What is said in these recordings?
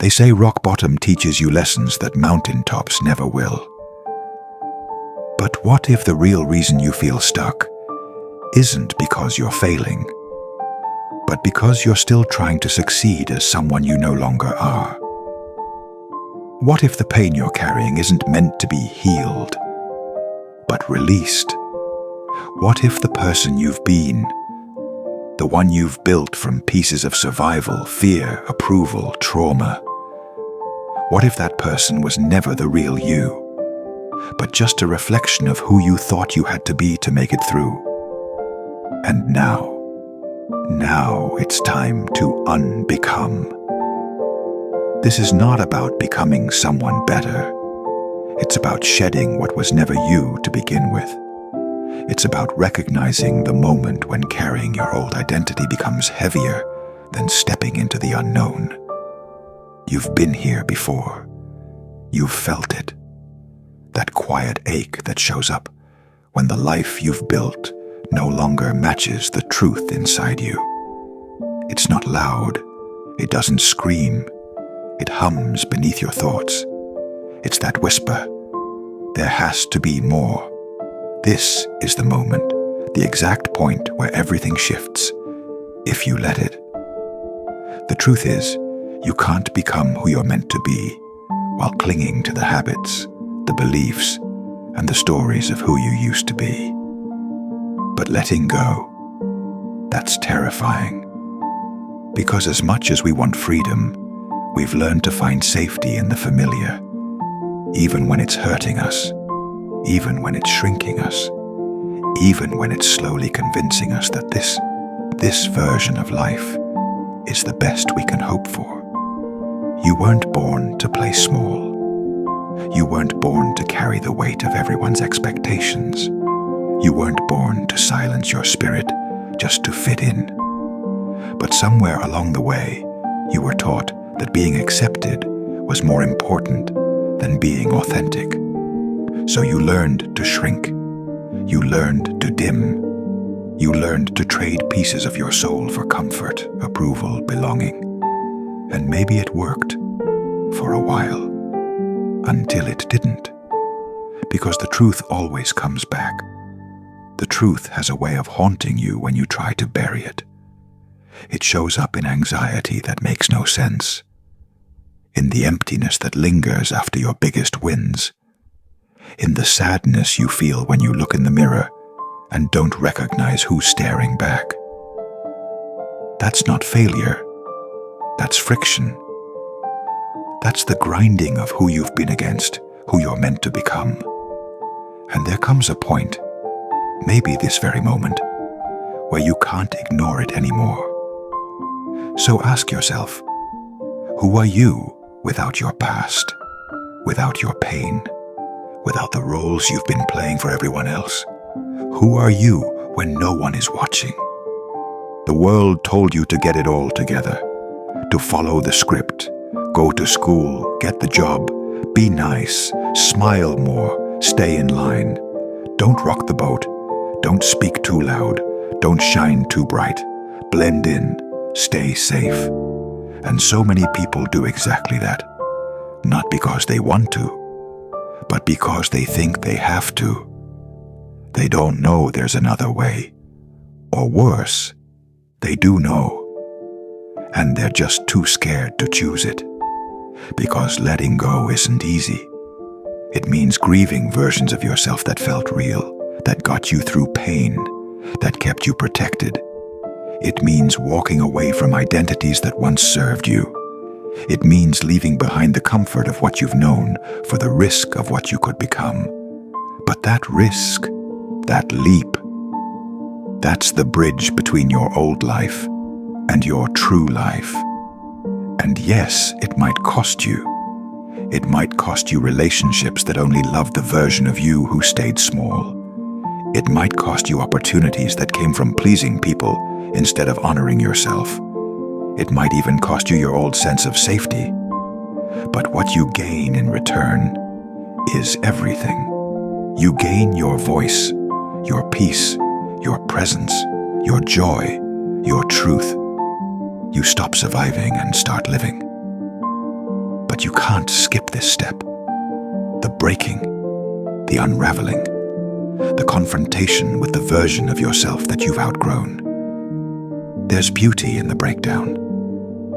They say rock bottom teaches you lessons that mountaintops never will. But what if the real reason you feel stuck isn't because you're failing, but because you're still trying to succeed as someone you no longer are? What if the pain you're carrying isn't meant to be healed, but released? What if the person you've been, the one you've built from pieces of survival, fear, approval, trauma, what if that person was never the real you, but just a reflection of who you thought you had to be to make it through? And now it's time to unbecome. This is not about becoming someone better. It's about shedding what was never you to begin with. It's about recognizing the moment when carrying your old identity becomes heavier than stepping into the unknown. You've been here before. You've felt it. That quiet ache that shows up when the life you've built no longer matches the truth inside you. It's not loud. It doesn't scream. It hums beneath your thoughts. It's that whisper. There has to be more. This is the moment, the exact point where everything shifts, if you let it. The truth is, you can't become who you're meant to be while clinging to the habits, the beliefs, and the stories of who you used to be. But letting go, that's terrifying. Because as much as we want freedom, we've learned to find safety in the familiar, even when it's hurting us, even when it's shrinking us, even when it's slowly convincing us that this version of life is the best we can hope for. You weren't born to play small. You weren't born to carry the weight of everyone's expectations. You weren't born to silence your spirit just to fit in. But somewhere along the way, you were taught that being accepted was more important than being authentic. So you learned to shrink. You learned to dim. You learned to trade pieces of your soul for comfort, approval, belonging. And maybe it worked for a while, until it didn't. Because the truth always comes back. The truth has a way of haunting you when you try to bury it. It shows up in anxiety that makes no sense, in the emptiness that lingers after your biggest wins, in the sadness you feel when you look in the mirror and don't recognize who's staring back. That's not failure. That's friction. That's the grinding of who you've been against, who you're meant to become. And there comes a point, maybe this very moment, where you can't ignore it anymore. So ask yourself, who are you without your past, without your pain, without the roles you've been playing for everyone else? Who are you when no one is watching? The world told you to get it all together, to follow the script, go to school, get the job, be nice, smile more, stay in line. Don't rock the boat, don't speak too loud, don't shine too bright, blend in, stay safe. And so many people do exactly that, not because they want to, but because they think they have to. They don't know there's another way. Or worse, they do know. And they're just too scared to choose it. Because letting go isn't easy. It means grieving versions of yourself that felt real, that got you through pain, that kept you protected. It means walking away from identities that once served you. It means leaving behind the comfort of what you've known for the risk of what you could become. But that risk, that leap, that's the bridge between your old life and your true life. And yes, it might cost you. It might cost you relationships that only loved the version of you who stayed small. It might cost you opportunities that came from pleasing people instead of honoring yourself. It might even cost you your old sense of safety. But what you gain in return is everything. You gain your voice, your peace, your presence, your joy, your truth. You stop surviving and start living. But you can't skip this step. The breaking, the unraveling, the confrontation with the version of yourself that you've outgrown. There's beauty in the breakdown.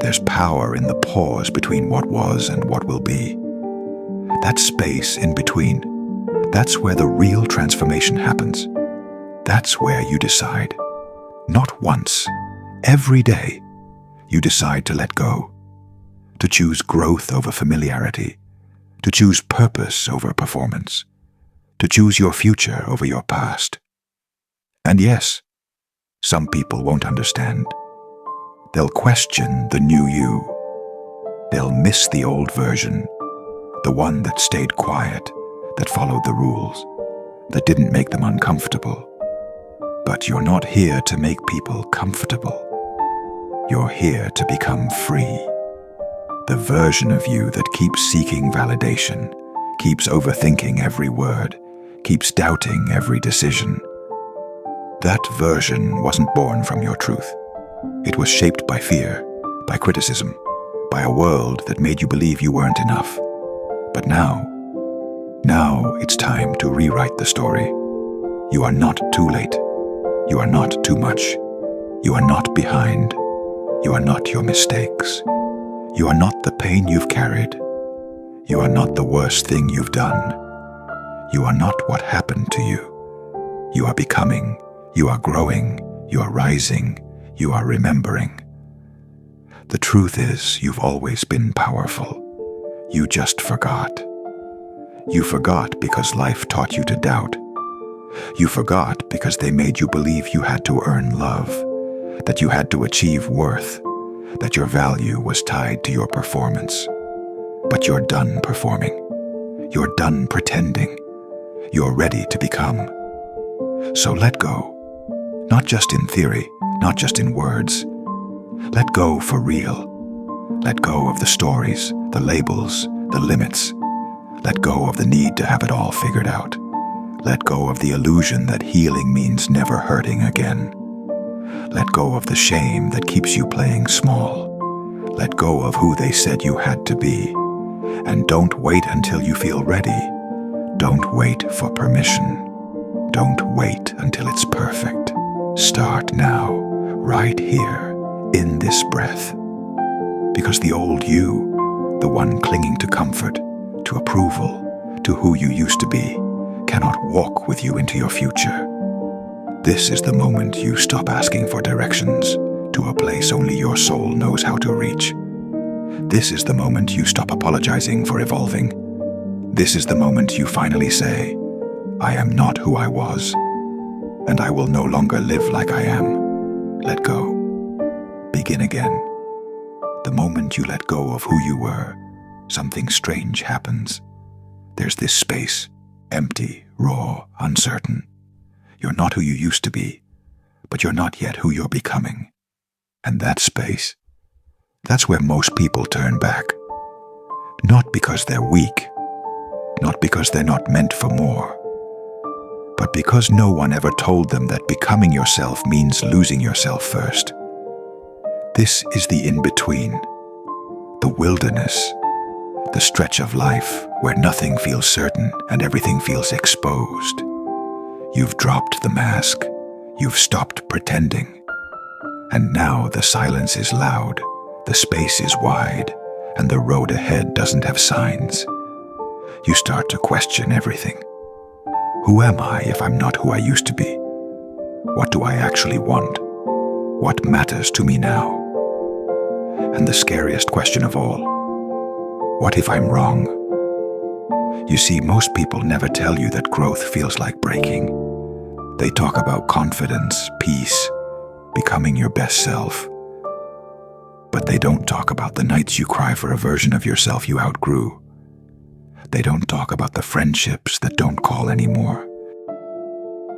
There's power in the pause between what was and what will be. That space in between, that's where the real transformation happens. That's where you decide. Not once, every day, you decide to let go. To choose growth over familiarity. To choose purpose over performance. To choose your future over your past. And yes, some people won't understand. They'll question the new you. They'll miss the old version, the one that stayed quiet, that followed the rules, that didn't make them uncomfortable. But you're not here to make people comfortable. You're here to become free. The version of you that keeps seeking validation, keeps overthinking every word, keeps doubting every decision. That version wasn't born from your truth. It was shaped by fear, by criticism, by a world that made you believe you weren't enough. But now it's time to rewrite the story. You are not too late. You are not too much. You are not behind. You are not your mistakes. You are not the pain you've carried. You are not the worst thing you've done. You are not what happened to you. You are becoming. You are growing. You are rising. You are remembering. The truth is, you've always been powerful. You just forgot. You forgot because life taught you to doubt. You forgot because they made you believe you had to earn love, that you had to achieve worth, that your value was tied to your performance. But you're done performing. You're done pretending. You're ready to become. So let go. Not just in theory, not just in words. Let go for real. Let go of the stories, the labels, the limits. Let go of the need to have it all figured out. Let go of the illusion that healing means never hurting again. Let go of the shame that keeps you playing small. Let go of who they said you had to be. And don't wait until you feel ready. Don't wait for permission. Don't wait until it's perfect. Start now, right here, in this breath. Because the old you, the one clinging to comfort, to approval, to who you used to be, cannot walk with you into your future. This is the moment you stop asking for directions to a place only your soul knows how to reach. This is the moment you stop apologizing for evolving. This is the moment you finally say, I am not who I was, and I will no longer live like I am. Let go. Begin again. The moment you let go of who you were, something strange happens. There's this space, empty, raw, uncertain. You're not who you used to be, but you're not yet who you're becoming. And that space, that's where most people turn back. Not because they're weak, not because they're not meant for more, but because no one ever told them that becoming yourself means losing yourself first. This is the in-between, the wilderness, the stretch of life where nothing feels certain and everything feels exposed. You've dropped the mask, you've stopped pretending, and now the silence is loud, the space is wide, and the road ahead doesn't have signs. You start to question everything. Who am I if I'm not who I used to be? What do I actually want? What matters to me now? And the scariest question of all, what if I'm wrong? You see, most people never tell you that growth feels like breaking. They talk about confidence, peace, becoming your best self. But they don't talk about the nights you cry for a version of yourself you outgrew. They don't talk about the friendships that don't call anymore.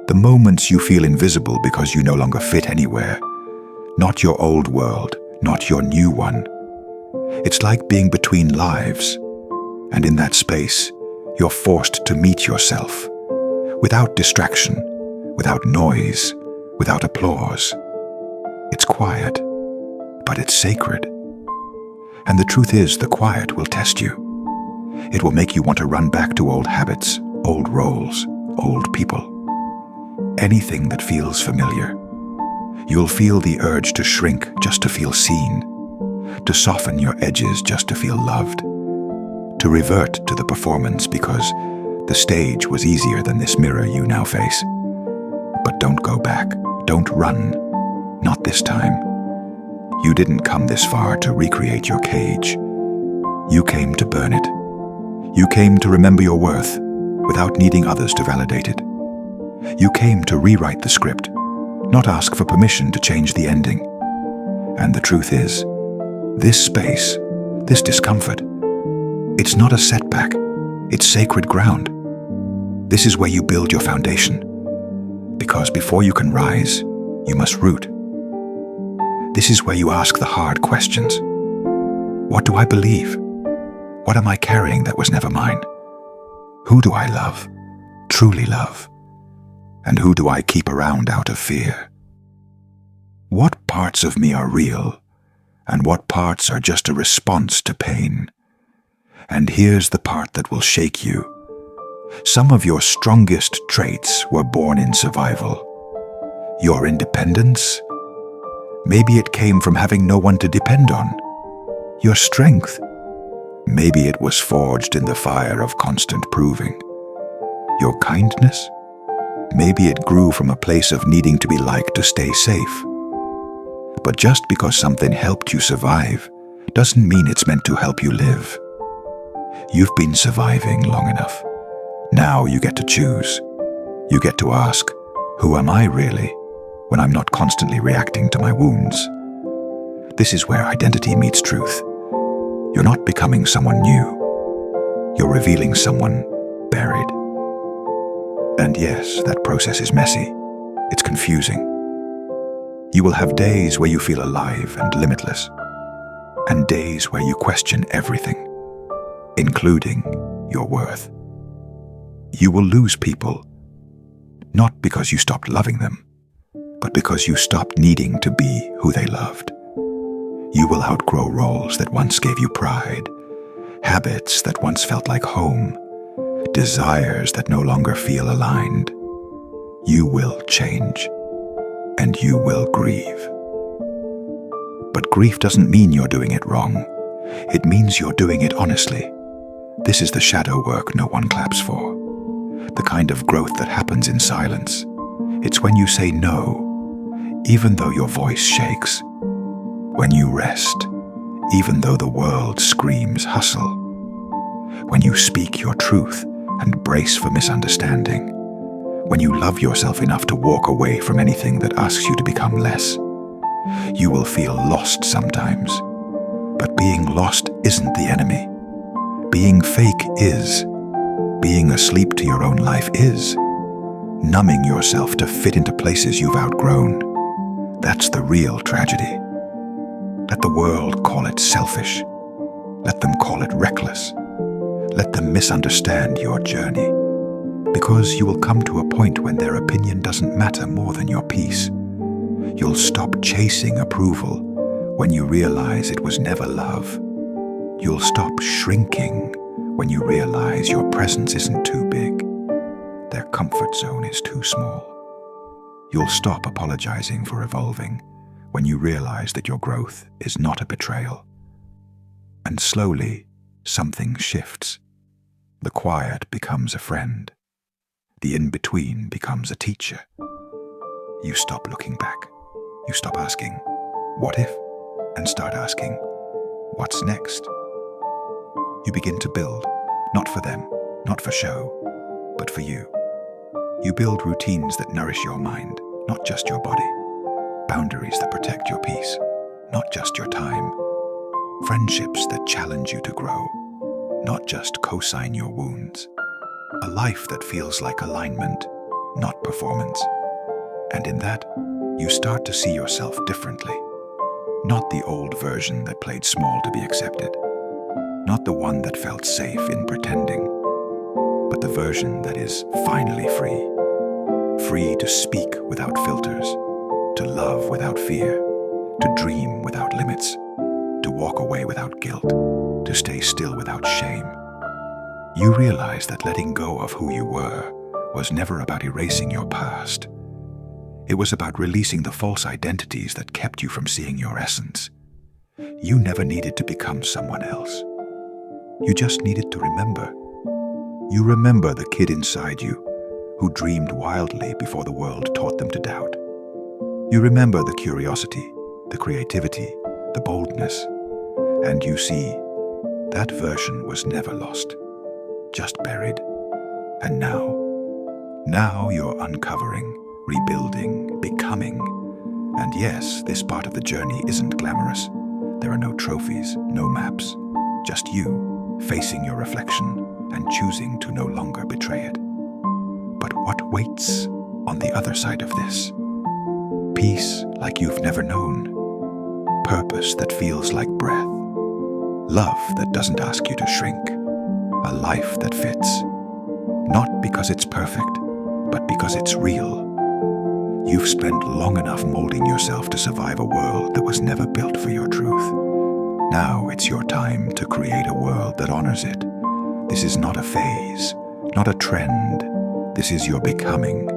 The moments you feel invisible because you no longer fit anywhere. Not your old world, not your new one. It's like being between lives. And in that space, you're forced to meet yourself. Without distraction, without noise, without applause. It's quiet, but it's sacred. And the truth is, the quiet will test you. It will make you want to run back to old habits, old roles, old people. Anything that feels familiar. You'll feel the urge to shrink just to feel seen, to soften your edges just to feel loved, to revert to the performance because the stage was easier than this mirror you now face. But don't go back. Don't run. Not this time. You didn't come this far to recreate your cage. You came to burn it. You came to remember your worth without needing others to validate it. You came to rewrite the script, not ask for permission to change the ending. And the truth is, this space, this discomfort, it's not a setback, it's sacred ground. This is where you build your foundation, because before you can rise, you must root. This is where you ask the hard questions. What do I believe? What am I carrying that was never mine? Who do I love, truly love? And who do I keep around out of fear? What parts of me are real, and what parts are just a response to pain? And here's the part that will shake you. Some of your strongest traits were born in survival. Your independence? Maybe it came from having no one to depend on. Your strength? Maybe it was forged in the fire of constant proving. Your kindness? Maybe it grew from a place of needing to be liked to stay safe. But just because something helped you survive doesn't mean it's meant to help you live. You've been surviving long enough. Now you get to choose. You get to ask, who am I really, when I'm not constantly reacting to my wounds? This is where identity meets truth. You're not becoming someone new. You're revealing someone buried. And yes, that process is messy. It's confusing. You will have days where you feel alive and limitless, and days where you question everything, including your worth. You will lose people, not because you stopped loving them, but because you stopped needing to be who they loved. You will outgrow roles that once gave you pride, habits that once felt like home, desires that no longer feel aligned. You will change, and you will grieve. But grief doesn't mean you're doing it wrong. It means you're doing it honestly. This is the shadow work no one claps for. The kind of growth that happens in silence. It's when you say no, even though your voice shakes. When you rest, even though the world screams hustle. When you speak your truth and brace for misunderstanding. When you love yourself enough to walk away from anything that asks you to become less. You will feel lost sometimes, but being lost isn't the enemy. Being fake is. Being asleep to your own life is. Numbing yourself to fit into places you've outgrown. That's the real tragedy. Let the world call it selfish. Let them call it reckless. Let them misunderstand your journey. Because you will come to a point when their opinion doesn't matter more than your peace. You'll stop chasing approval when you realize it was never love. You'll stop shrinking when you realize your presence isn't too big. Their comfort zone is too small. You'll stop apologizing for evolving when you realize that your growth is not a betrayal. And slowly, something shifts. The quiet becomes a friend. The in-between becomes a teacher. You stop looking back. You stop asking, what if? And start asking, what's next? You begin to build, not for them, not for show, but for you. You build routines that nourish your mind, not just your body. Boundaries that protect your peace, not just your time. Friendships that challenge you to grow, not just co-sign your wounds. A life that feels like alignment, not performance. And in that, you start to see yourself differently. Not the old version that played small to be accepted. Not the one that felt safe in pretending. But the version that is finally free. Free to speak without filters. To love without fear. To dream without limits. to walk away without guilt, to stay still without shame. You realize that letting go of who you were was never about erasing your past. It was about releasing the false identities that kept you from seeing your essence. You never needed to become someone else. You just needed to remember. You remember the kid inside you who dreamed wildly before the world taught them to doubt. You remember the curiosity, the creativity, the boldness, and you see, that version was never lost, just buried. And now you're uncovering, rebuilding, becoming. And yes, this part of the journey isn't glamorous. There are no trophies, no maps, just you facing your reflection and choosing to no longer betray it. But what waits on the other side of this? Peace like you've never known. Purpose that feels like breath. Love that doesn't ask you to shrink. A life that fits. Not because it's perfect, but because it's real. You've spent long enough molding yourself to survive a world that was never built for your truth. Now it's your time to create a world that honors it. This is not a phase, not a trend. This is your becoming.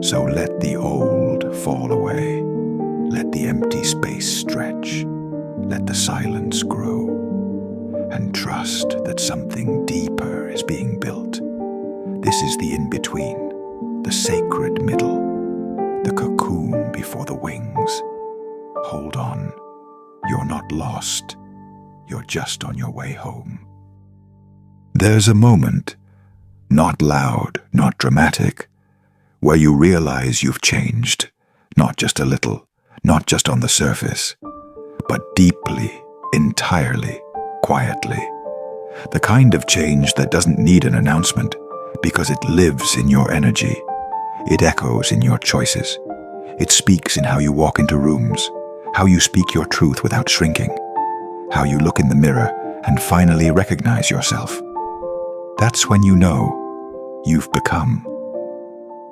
So let the old fall away. Let the empty space stretch. Let the silence grow. And trust that something deeper is being built. This is the in-between, the sacred middle, the cocoon before the wings. Hold on. You're not lost. You're just on your way home. There's a moment, not loud, not dramatic, where you realize you've changed, not just a little, not just on the surface, but deeply, entirely, quietly. The kind of change that doesn't need an announcement because it lives in your energy. It echoes in your choices. It speaks in how you walk into rooms, how you speak your truth without shrinking, how you look in the mirror and finally recognize yourself. That's when you know you've become.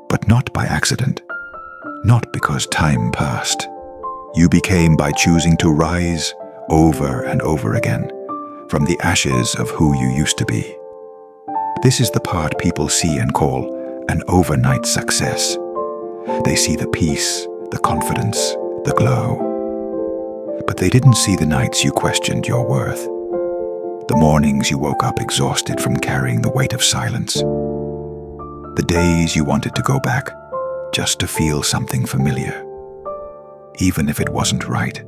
But not by accident, not because time passed. You became by choosing to rise over and over again from the ashes of who you used to be. This is the part people see and call an overnight success. They see the peace, the confidence, the glow. But they didn't see the nights you questioned your worth, the mornings you woke up exhausted from carrying the weight of silence, the days you wanted to go back just to feel something familiar, even if it wasn't right.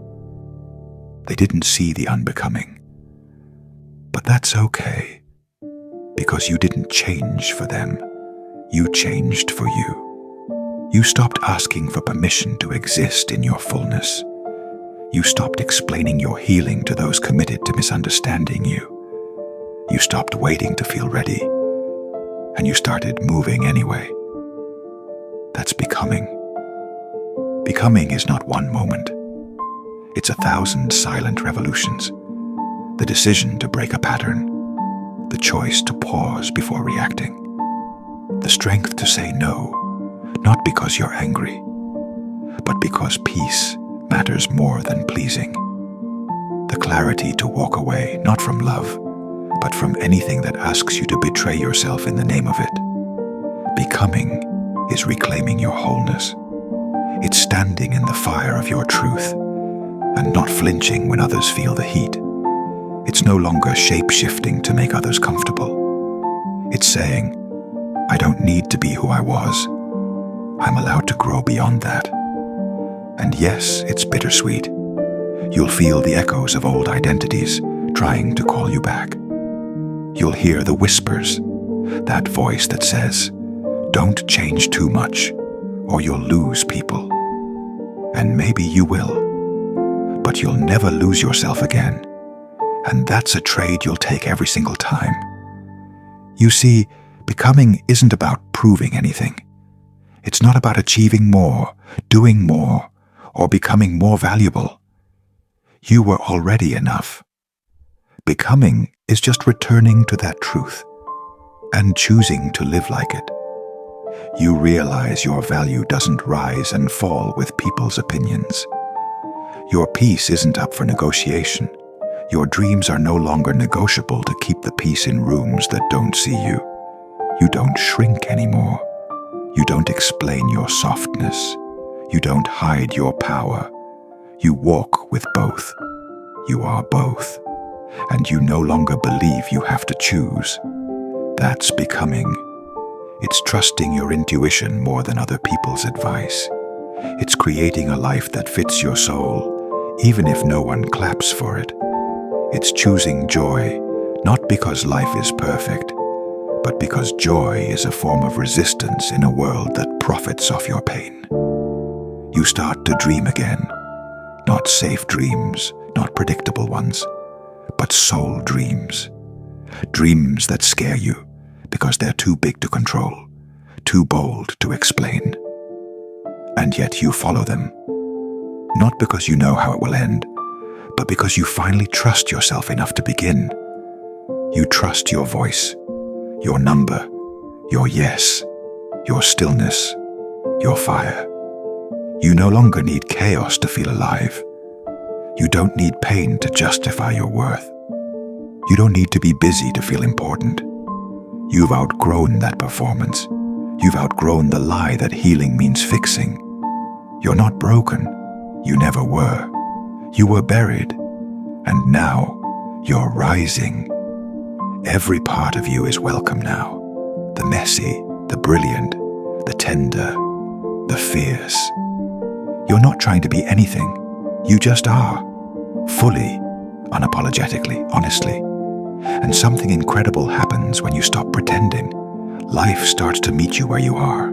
They didn't see the unbecoming. But that's okay, because you didn't change for them. You changed for you. You stopped asking for permission to exist in your fullness. You stopped explaining your healing to those committed to misunderstanding you. You stopped waiting to feel ready, and you started moving anyway. That's becoming. Becoming is not one moment. It's 1,000 silent revolutions. The decision to break a pattern. The choice to pause before reacting. The strength to say no, not because you're angry, but because peace matters more than pleasing. The clarity to walk away, not from love, but from anything that asks you to betray yourself in the name of it. Becoming is reclaiming your wholeness. It's standing in the fire of your truth and not flinching when others feel the heat. It's no longer shape-shifting to make others comfortable. It's saying, I don't need to be who I was. I'm allowed to grow beyond that. And yes, it's bittersweet. You'll feel the echoes of old identities trying to call you back. You'll hear the whispers, that voice that says, don't change too much, or you'll lose people. And maybe you will, but you'll never lose yourself again. And that's a trade you'll take every single time. You see, becoming isn't about proving anything. It's not about achieving more, doing more, or becoming more valuable. You were already enough. Becoming is just returning to that truth and choosing to live like it. You realize your value doesn't rise and fall with people's opinions. Your peace isn't up for negotiation. Your dreams are no longer negotiable to keep the peace in rooms that don't see you. You don't shrink anymore. You don't explain your softness. You don't hide your power. You walk with both. You are both. And you no longer believe you have to choose. That's becoming. It's trusting your intuition more than other people's advice. It's creating a life that fits your soul, even if no one claps for it. It's choosing joy, not because life is perfect, but because joy is a form of resistance in a world that profits off your pain. You start to dream again, not safe dreams, not predictable ones, but soul dreams. Dreams that scare you because they're too big to control, too bold to explain. And yet you follow them, not because you know how it will end, but because you finally trust yourself enough to begin. You trust your voice, your number, your yes, your stillness, your fire. You no longer need chaos to feel alive. You don't need pain to justify your worth. You don't need to be busy to feel important. You've outgrown that performance. You've outgrown the lie that healing means fixing. You're not broken. You never were. You were buried. And now you're rising. Every part of you is welcome now. The messy, the brilliant, the tender, the fierce. You're not trying to be anything. You just are. Fully, unapologetically, honestly. And something incredible happens when you stop pretending. Life starts to meet you where you are.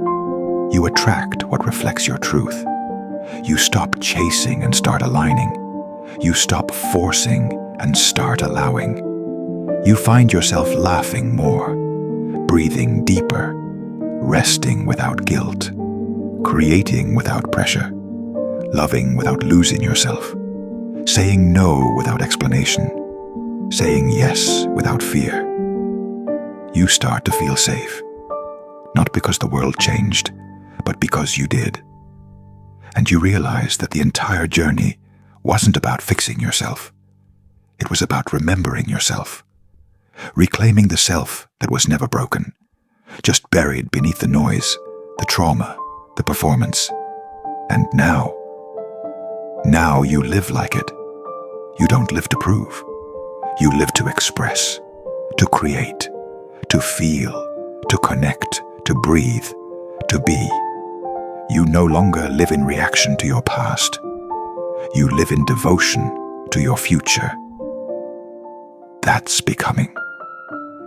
You attract what reflects your truth. You stop chasing and start aligning. You stop forcing and start allowing. You find yourself laughing more, breathing deeper, resting without guilt, creating without pressure, loving without losing yourself, saying no without explanation, saying yes without fear. You start to feel safe, not because the world changed, but because you did. And you realize that the entire journey wasn't about fixing yourself. It was about remembering yourself, reclaiming the self that was never broken, just buried beneath the noise, the trauma, the performance. And now you live like it. You don't live to prove. You live to express, to create, to feel, to connect, to breathe, to be. You no longer live in reaction to your past. You live in devotion to your future. That's becoming.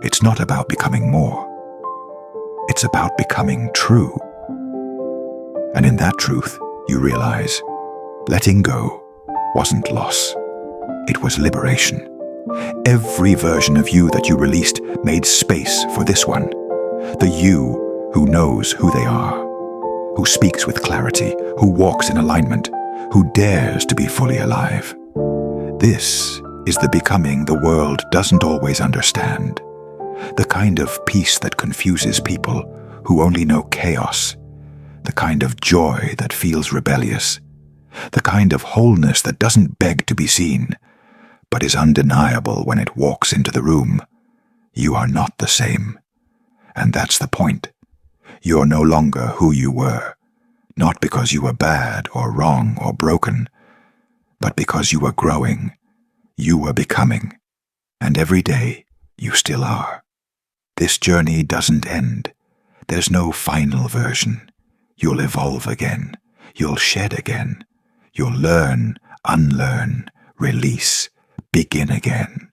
It's not about becoming more. It's about becoming true. And in that truth, you realize letting go wasn't loss. It was liberation. Every version of you that you released made space for this one. The you who knows who they are, who speaks with clarity, who walks in alignment, who dares to be fully alive. This is the becoming the world doesn't always understand. The kind of peace that confuses people who only know chaos. The kind of joy that feels rebellious. The kind of wholeness that doesn't beg to be seen, but is undeniable when it walks into the room. You are not the same. And that's the point. You're no longer who you were, not because you were bad or wrong or broken, but because you were growing. You were becoming. And every day, you still are. This journey doesn't end. There's no final version. You'll evolve again. You'll shed again. You'll learn, unlearn, release, begin again.